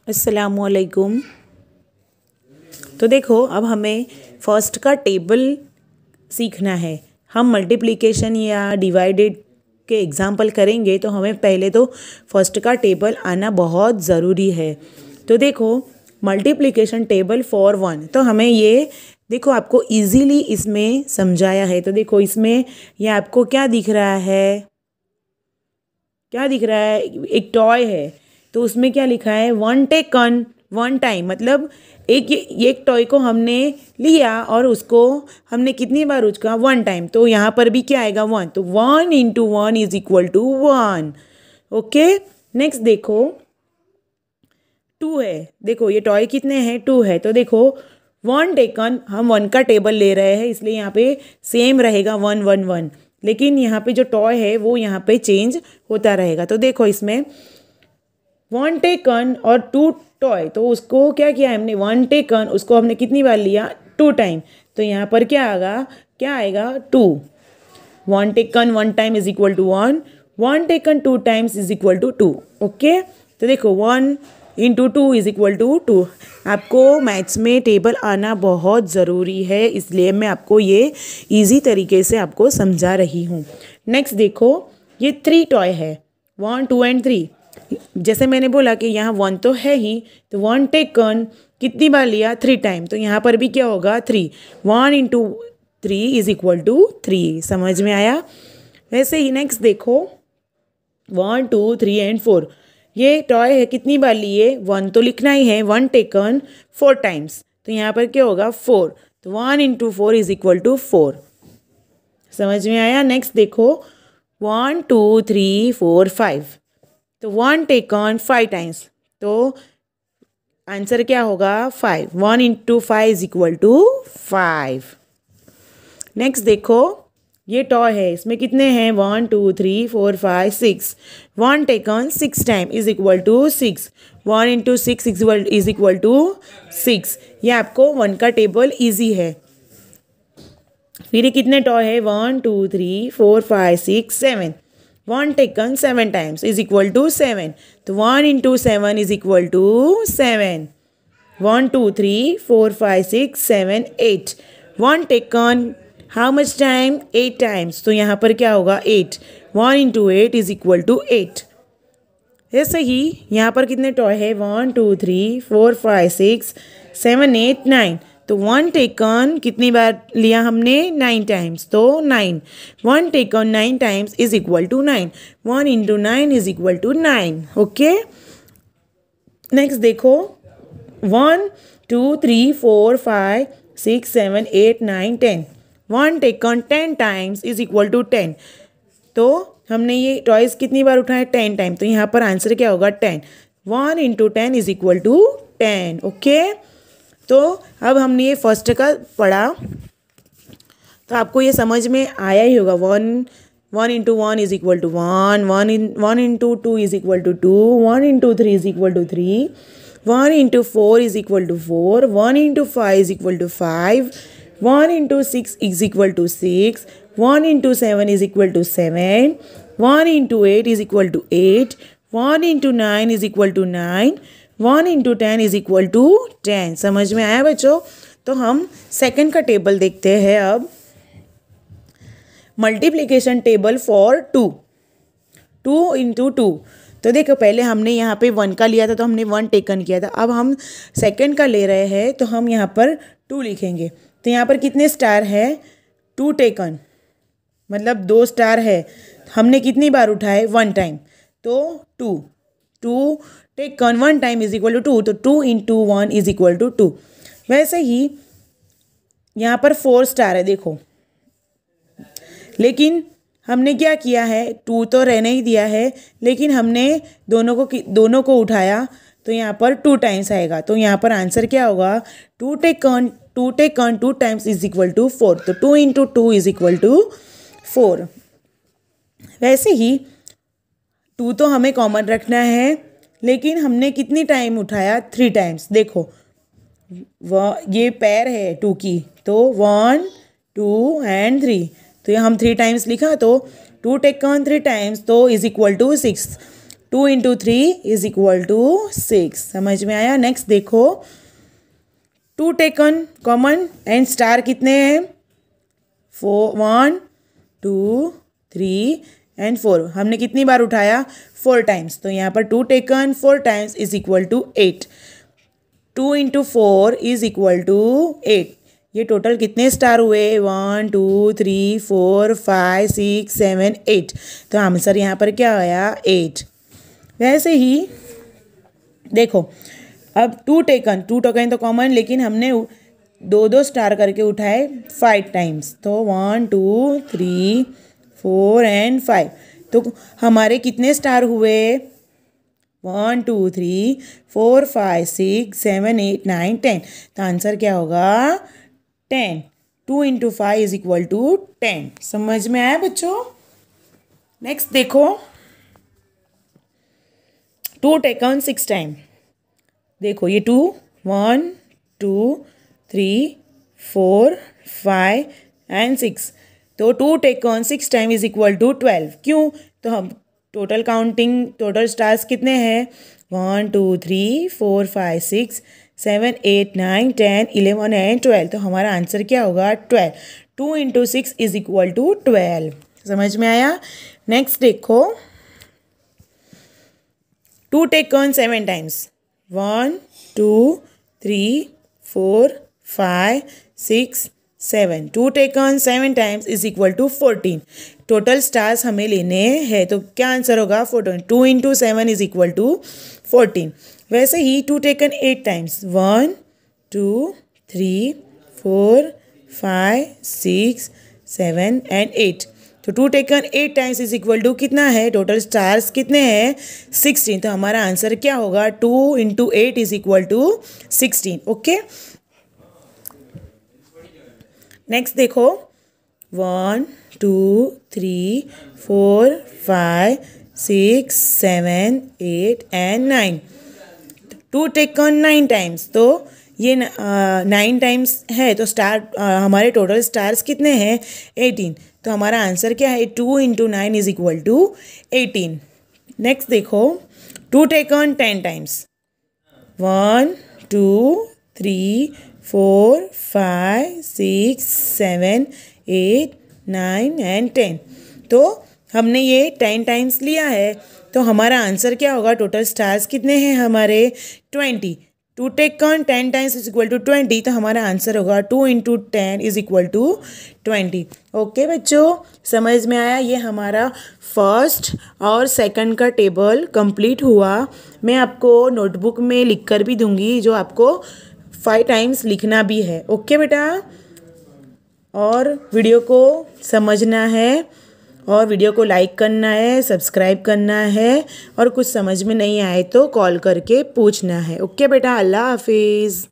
अस्सलामुअलैकुम। तो देखो, अब हमें फर्स्ट का टेबल सीखना है। हम मल्टीप्लिकेशन या डिवाइडेड के एग्जाम्पल करेंगे तो हमें पहले तो फर्स्ट का टेबल आना बहुत ज़रूरी है। तो देखो, मल्टीप्लिकेशन टेबल फॉर वन, तो हमें ये देखो आपको इजीली इसमें समझाया है। तो देखो इसमें ये आपको क्या दिख रहा है, क्या दिख रहा है, एक टॉय है। तो उसमें क्या लिखा है, वन टेकन वन टाइम, मतलब एक टॉय को हमने लिया और उसको हमने कितनी बार उचका, वन टाइम। तो यहाँ पर भी क्या आएगा, वन। तो one into one is equal to one. Okay, next देखो टू है। देखो ये टॉय कितने हैं, टू है। तो देखो वन टेकन, हम वन का टेबल ले रहे हैं इसलिए यहाँ पे सेम रहेगा वन वन वन, लेकिन यहाँ पे जो टॉय है वो यहाँ पे चेंज होता रहेगा। तो देखो इसमें वन टेकन और टू टॉय, तो उसको क्या किया हमने, वन टेकन उसको हमने कितनी बार लिया, टू टाइम। तो यहाँ पर क्या आएगा two. One taken one time is equal to one, one taken two times is equal to two. Okay, तो देखो one into two is equal to two. आपको मैथ्स में टेबल आना बहुत ज़रूरी है, इसलिए मैं आपको ये इजी तरीके से आपको समझा रही हूँ। नेक्स्ट देखो, ये थ्री टॉय है, वन टू एंड थ्री। जैसे मैंने बोला कि यहाँ वन तो है ही, तो वन टेकन कितनी बार लिया, थ्री टाइम। तो यहाँ पर भी क्या होगा, three. One into three is equal to three. समझ में आया। वैसे ही नेक्स्ट देखो, one two three and four. ये टॉय है, कितनी बार लिए, वन तो लिखना ही है, वन टेकन फोर टाइम्स। तो यहाँ पर क्या होगा, फोर। तो one into four is equal to four. समझ में आया। नेक्स्ट देखो, one two three four five. तो वन टेकन फाइव टाइम्स, तो आंसर क्या होगा, five. One into five is equal to five. Next देखो, ये टॉय है, इसमें कितने हैं, one two three four five six. One taken six time is equal to six. One into six is equal to six. ये आपको one का table easy है। फिर ये कितने टॉय है, one two three four five six seven. One taken seven times is equal to seven. तो one into seven is equal to seven. One two three four five six seven eight. One taken how much time, eight times. तो यहाँ पर क्या होगा, eight. One into eight is equal to eight. ऐसे ही यहाँ पर कितने टॉय है, one two three four five six seven eight nine. तो वन टेकन कितनी बार लिया हमने, नाइन टाइम्स। तो nine. One taken nine times is equal to nine. One into nine is equal to nine. Okay, next देखो, one two three four five six seven eight nine ten. One taken ten times is equal to ten. तो हमने ये toys कितनी बार उठाए, ten time. तो यहाँ पर आंसर क्या होगा, ten. One into ten is equal to ten. Okay, तो अब हमने ये फर्स्ट का पढ़ा, तो आपको ये समझ में आया ही होगा। One into one is equal to one, one into two is equal to two, one into three is equal to three, one into four is equal to four, one into five is equal to five, one into six is equal to six, one into seven is equal to seven, one into eight is equal to eight, one into nine is equal to nine, one into ten is equal to ten. समझ में आया बच्चों। तो हम second का table देखते हैं अब, multiplication table for two, two into two. तो देखो पहले हमने यहाँ पे वन का लिया था, तो हमने वन टेकन किया था। अब हम सेकंड का ले रहे हैं, तो हम यहाँ पर टू लिखेंगे। तो यहाँ पर कितने स्टार है, टू टेकन, मतलब दो स्टार है। हमने कितनी बार उठाए, वन टाइम। तो two taken one time is equal to two. तो two into one is equal to two. वैसे ही यहाँ पर फोर स्टार है देखो, लेकिन हमने क्या किया है, टू तो रहने ही दिया है, लेकिन हमने दोनों को उठाया, तो यहाँ पर टू टाइम्स आएगा। तो यहाँ पर आंसर क्या होगा, two taken two times is equal to four. तो two into two is equal to four. वैसे ही टू तो हमें कॉमन रखना है, लेकिन हमने कितनी टाइम उठाया, थ्री टाइम्स। देखो ये पैर है टू की, तो वन टू एंड थ्री। तो ये हम थ्री टाइम्स लिखा, तो टू टेकन थ्री टाइम्स तो is equal to six. 2 into 3 is equal to 6। समझ में आया। नेक्स्ट देखो, 2 टेकन कॉमन एंड स्टार कितने हैं? 1 2 3 एंड 4। हमने कितनी बार उठाया? 4 टाइम्स। तो यहाँ पर 2 taken 4 times is equal to 8। 2 into 4 is equal to 8। ये टोटल कितने स्टार हुए? 1 2 3 4 5 6 7 8। तो आंसर यहाँ पर क्या आया? 8। वैसे ही देखो, अब 2 टेकन तो कॉमन, लेकिन हमने 2 स्टार करके उठाए 5 टाइम्स। तो 1 2 3 4 एंड 5। तो हमारे कितने स्टार हुए? 1 2 3 4 5 6 7 8 9 10। तो आंसर क्या होगा? 10। 2 इंटू 5 इज इक्वल टू 10। समझ में आया बच्चों? नेक्स्ट देखो, 2 टेकन 6 टाइम। देखो ये 2 1 2 3 4 5 एंड 6। तो 2 taken 6 time is equal to 12। क्यों? तो हम टोटल स्टार्स कितने हैं? 1 2 3 4 5 6 7 8 9 10 11 एंड 12। तो हमारा आंसर क्या होगा? 12। 2 इंटू 6 इज इक्वल टू 12। समझ में आया। नेक्स्ट देखो, 2 taken 7 times. 1 2 3 4 5 6 7। 2 taken 7 times is equal to 14। Total stars हमें लेने हैं, तो क्या आंसर होगा? 14। 2 इंटू 7 इज इक्वल टू 14। वैसे ही 2 टेकन 8 टाइम्स। 1 2 3 4 5 6 7 एंड 8। तो 2 taken 8 times is equal to कितना है? टोटल स्टार्स कितने हैं? 16। तो हमारा आंसर क्या होगा? 2 into 8 is equal to 16। Okay, next देखो, 1 2 3 4 5 6 7 8 एंड 9। 2 taken 9 times. तो ये 9 टाइम्स है, तो हमारे टोटल स्टार्स कितने हैं? 18। तो हमारा आंसर क्या है? 2 into 9 is equal to 18। Next देखो, 2 टेकन 10 टाइम्स। 1 2 3 4 5 6 7 8 9 एंड 10। तो हमने ये 10 टाइम्स लिया है, तो हमारा आंसर क्या होगा? टोटल स्टार्स कितने हैं हमारे? 20। 2 taken 10 times is equal to 20। तो हमारा आंसर होगा 2 into 10 is equal to 20। Okay बच्चों, समझ में आया। ये हमारा फर्स्ट और सेकंड का टेबल कंप्लीट हुआ। मैं आपको नोटबुक में लिख कर भी दूंगी, जो आपको 5 टाइम्स लिखना भी है। ओके बेटा, और वीडियो को समझना है, और वीडियो को लाइक करना है, सब्सक्राइब करना है, और कुछ समझ में नहीं आए तो कॉल करके पूछना है। ओके बेटा, अल्लाह हाफिज़।